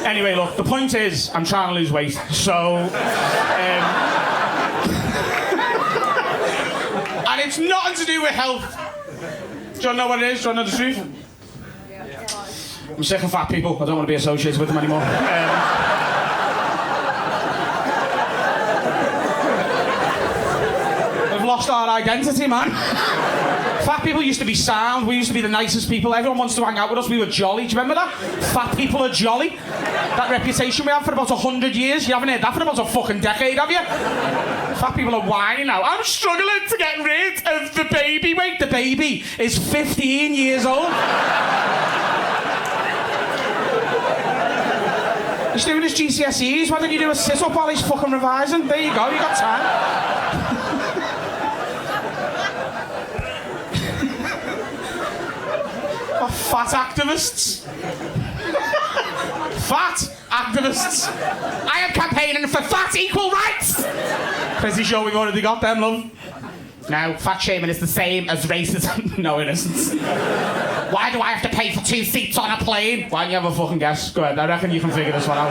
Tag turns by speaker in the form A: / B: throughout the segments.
A: Anyway, look, the point is, I'm trying to lose weight, so... and it's nothing to do with health. Do you want to know what it is? Do you want to know the truth? I'm sick of fat people. I don't want to be associated with them anymore. We've lost our identity, man. Fat people used to be sound. We used to be the nicest people. Everyone wants to hang out with us. We were jolly. Do you remember that? Fat people are jolly. That reputation we had for about 100 years. You haven't heard that for about a fucking decade, have you? Fat people are whining now. I'm struggling to get rid of the baby weight. The baby is 15 years old. He's doing his GCSEs. Why don't you do a sit-up while he's fucking revising? There you go. You got time. Oh, fat activists. Fat activists. I am campaigning for fat equal rights. Pretty sure we've already got them, love. No, fat shaming is the same as racism. No, it isn't. Why do I have to pay for 2 seats on a plane? Why don't you have a fucking guess? Go ahead, I reckon you can figure this one out.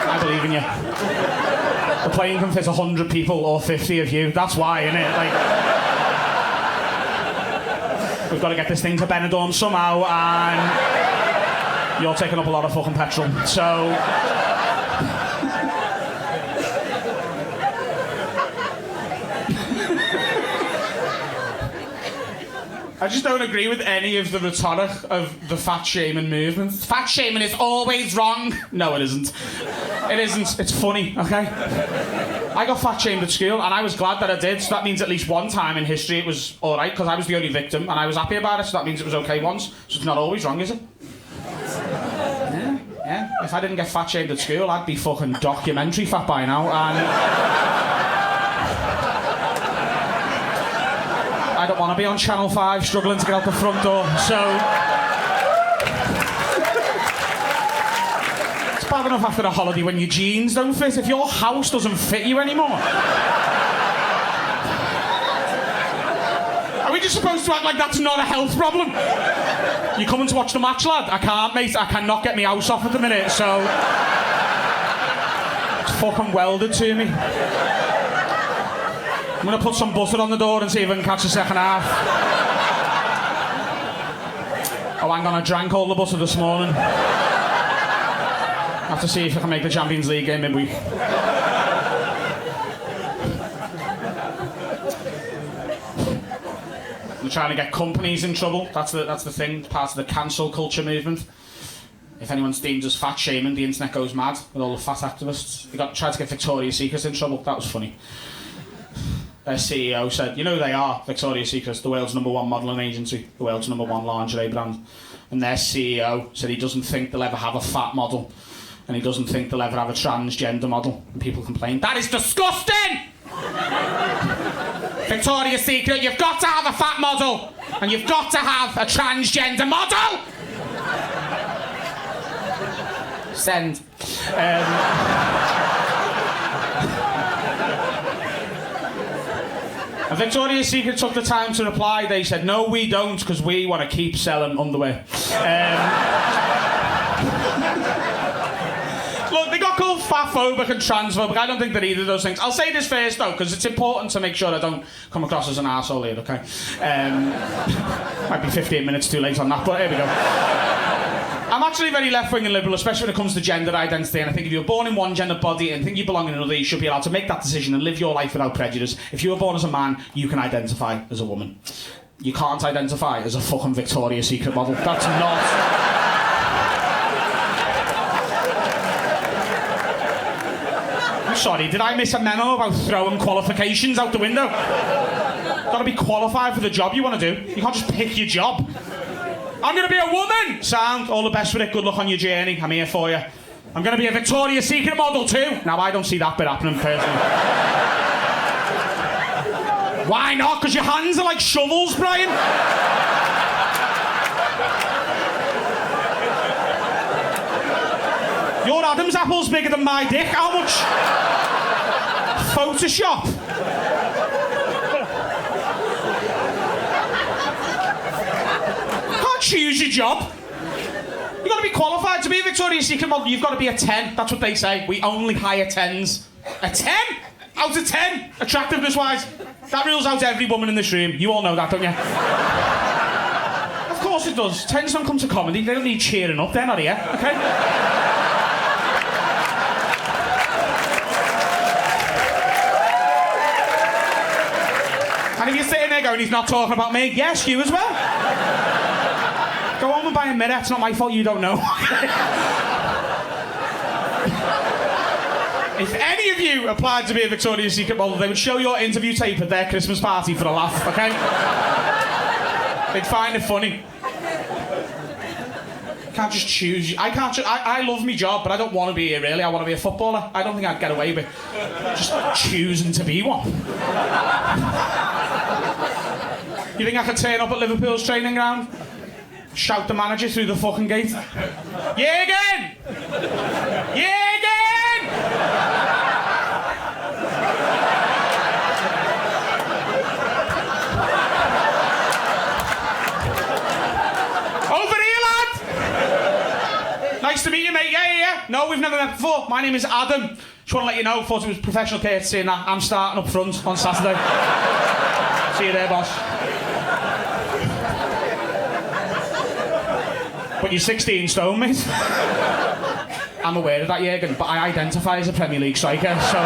A: I believe in you. The plane can fit 100 people or 50 of you. That's why, innit? Like, we've got to get this thing to Benidorm somehow, and you're taking up a lot of fucking petrol. So... I just don't agree with any of the rhetoric of the fat shaming movement. Fat shaming is always wrong. No, it isn't. It isn't. It's funny, okay? I got fat shamed at school, and I was glad that I did. So that means at least one time in history it was all right, because I was the only victim, and I was happy about it. So that means it was okay once. So it's not always wrong, is it? Yeah. If I didn't get fat shamed at school, I'd be fucking documentary fat by now, and... I don't want to be on Channel 5 struggling to get out the front door, so... It's bad enough after a holiday when your jeans don't fit. If your house doesn't fit you anymore... Are we just supposed to act like that's not a health problem? You coming to watch the match, lad? I can't, mate. I cannot get my house off at the minute, so... It's fucking welded to me. I'm going to put some butter on the door and see if I can catch the second half. Oh, hang on, I drank all the butter this morning. I have to see if I can make the Champions League game midweek. I'm trying to get companies in trouble. That's the thing, it's part of the cancel culture movement. If anyone's deemed as fat shaming, the internet goes mad with all the fat activists. They tried to get Victoria's Secret in trouble. That was funny. Their CEO said, you know who they are, Victoria's Secret, the world's #1 modelling agency, the world's #1 lingerie brand. And their CEO said he doesn't think they'll ever have a fat model, and he doesn't think they'll ever have a transgender model. And people complained, that is disgusting! Victoria's Secret, you've got to have a fat model, and you've got to have a transgender model! Send. And Victoria's Secret took the time to reply. They said, no, we don't, because we want to keep selling underwear. Look, they got called fatphobic and transphobic. I don't think they're either of those things. I'll say this first, though, because it's important to make sure I don't come across as an arsehole here, okay? Might be 15 minutes too late on that, but here we go. I'm actually very left-wing and liberal, especially when it comes to gender identity, and I think if you were born in one gender body and think you belong in another, you should be allowed to make that decision and live your life without prejudice. If you were born as a man, you can identify as a woman. You can't identify as a fucking Victoria's Secret model. That's not... I'm sorry, did I miss a memo about throwing qualifications out the window? Gotta be qualified for the job you want to do. You can't just pick your job. I'm going to be a woman! Sound, all the best with it, good luck on your journey, I'm here for you. I'm going to be a Victoria's Secret model too. Now, I don't see that bit happening personally. Why not? Because your hands are like shovels, Brian. Your Adam's apple's bigger than my dick, how much? Photoshop. Choose your job. You've got to be qualified to be a Victoria's Secret model. You've got to be a 10. That's what they say. We only hire 10s. A 10? Out of 10? Attractiveness-wise. That rules out every woman in this room. You all know that, don't you? Of course it does. 10s don't come to comedy. They don't need cheering up. They're not here, okay? And if you're sitting there going, he's not talking about me, yes, you as well. Go home and buy a mirror. It's not my fault you don't know. If any of you applied to be a Victoria's Secret model, they would show your interview tape at their Christmas party for a laugh, okay? They'd find it funny. Can't just choose. I love my job, but I don't want to be here, really. I want to be a footballer. I don't think I'd get away with just choosing to be one. You think I could turn up at Liverpool's training ground? Shout the manager through the fucking gate. Yeah again! Yeah again! Over here, lad! Nice to meet you, mate. Yeah. No, we've never met before. My name is Adam. Just want to let you know, thought it was professional courtesy and I'm starting up front on Saturday. See you there, boss. But you're 16 stone, mate. I'm aware of that, Jürgen, but I identify as a Premier League striker, so...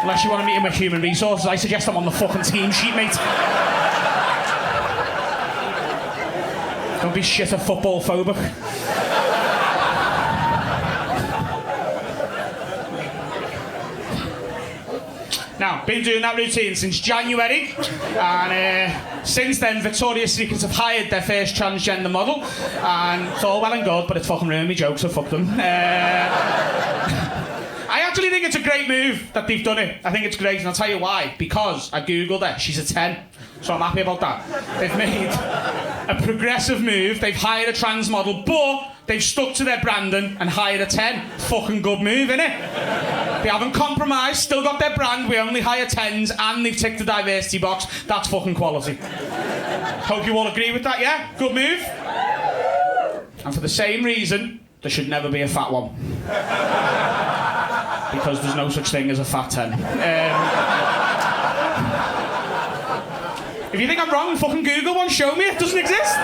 A: Unless you want to meet him with human resources, I suggest I'm on the fucking team sheet, mate. Don't be shit at football phobic. Now, been doing that routine since January, and since then, Victoria's Secret have hired their first transgender model, and it's all well and good, but it's fucking ruined me jokes, so fuck them. I actually think it's a great move that they've done it. I think it's great, and I'll tell you why. Because I googled her, she's a 10, so I'm happy about that. They've made a progressive move, they've hired a trans model, but they've stuck to their branding and hired a 10. Fucking good move, innit? They haven't compromised, still got their brand, we only hire 10s, and they've ticked the diversity box. That's fucking quality. Hope you all agree with that, yeah? Good move. And for the same reason, there should never be a fat one. Because there's no such thing as a fat 10. If you think I'm wrong, fucking Google one, show me, it doesn't exist.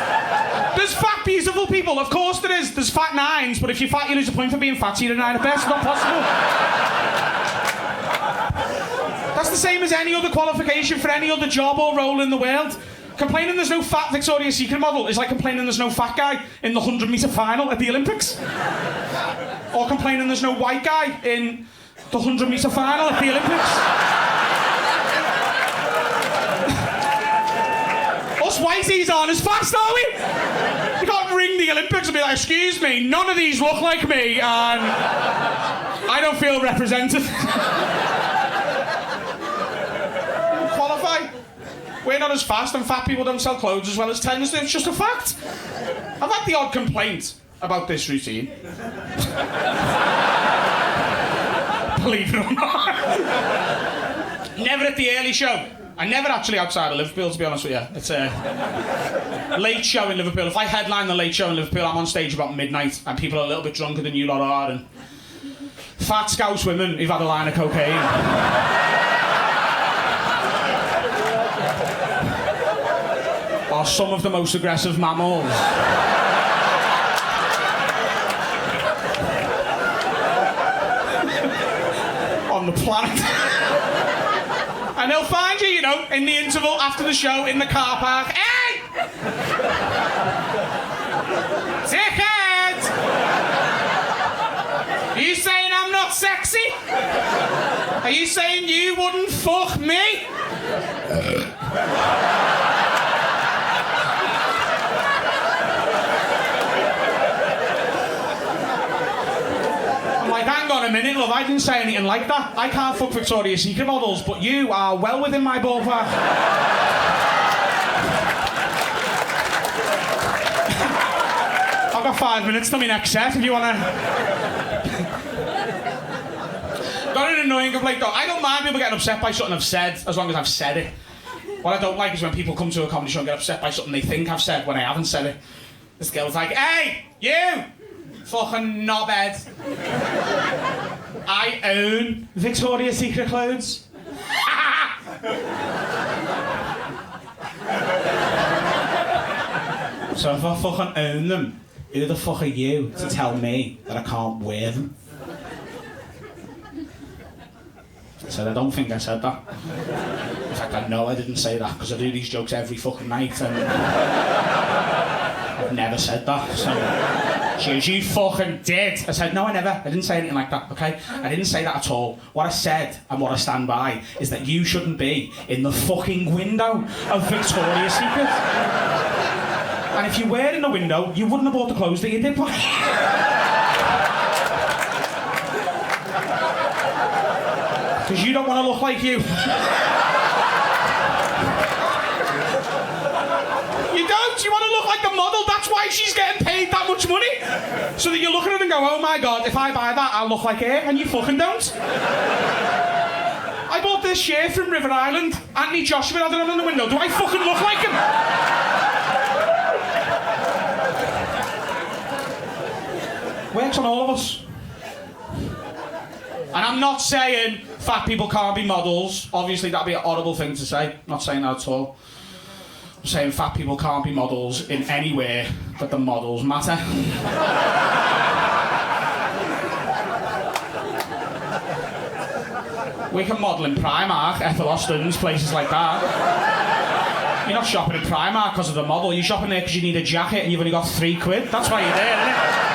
A: There's fat, beautiful people, of course there is. There's fat 9s, but if you're fat, you lose a point for being fat, so you're a 9 at best. It's not possible. That's the same as any other qualification for any other job or role in the world. Complaining there's no fat Victoria's Secret model is like complaining there's no fat guy in the 100-metre final at the Olympics. Or complaining there's no white guy in the 100-metre final at the Olympics. Us whiteys aren't as fast, are we? You can't ring the Olympics and be like, excuse me, none of these look like me, and I don't feel represented. Qualify. We're not as fast, and fat people don't sell clothes as well as 10s. It's just a fact. I've had the odd complaint about this routine. Believe it or not. Never at the early show. And never actually outside of Liverpool, to be honest with you. It's a late show in Liverpool. If I headline the late show in Liverpool, I'm on stage about midnight, and people are a little bit drunker than you lot are, and fat Scouse women who've had a line of cocaine. Are some of the most aggressive mammals on the planet. And they'll find you, you know, in the interval after the show in the car park. Hey! Dickhead! Are you saying I'm not sexy? Are you saying you wouldn't fuck me? Hang on a minute, love, I didn't say anything like that. I can't fuck Victoria's Secret models, but you are well within my ballpark. I've got 5 minutes to my next set if you want to... got an annoying complaint though. I don't mind people getting upset by something I've said, as long as I've said it. What I don't like is when people come to a comedy show and get upset by something they think I've said when I haven't said it. This girl's like, hey, you! Fucking knobhead. I own Victoria's Secret clothes. So if I fucking own them, who the fuck are you to tell me that I can't wear them? I said, I don't think I said that. In fact, I know I didn't say that because I do these jokes every fucking night and I've never said that. So she goes, you fucking did. I said, no, I never. I didn't say anything like that, okay? I didn't say that at all. What I said and what I stand by is that you shouldn't be in the fucking window of Victoria's Secret. And if you were in the window, you wouldn't have bought the clothes that you did buy. Because you don't want to look like you. You don't. You want to look like the model. That's why she's getting paid that much money. So that you look at her and go, oh my God, if I buy that, I'll look like her. And you fucking don't. I bought this shirt from River Island. Anthony Joshua had it on in the window. Do I fucking look like him? Works on all of us. And I'm not saying fat people can't be models. Obviously, that'd be a horrible thing to say. I'm not saying that at all. I'm saying fat people can't be models in any way that the models matter. We can model in Primark, Ethel Austin's, places like that. You're not shopping in Primark because of the model. You're shopping there because you need a jacket and you've only got £3. That's why you're there, isn't it?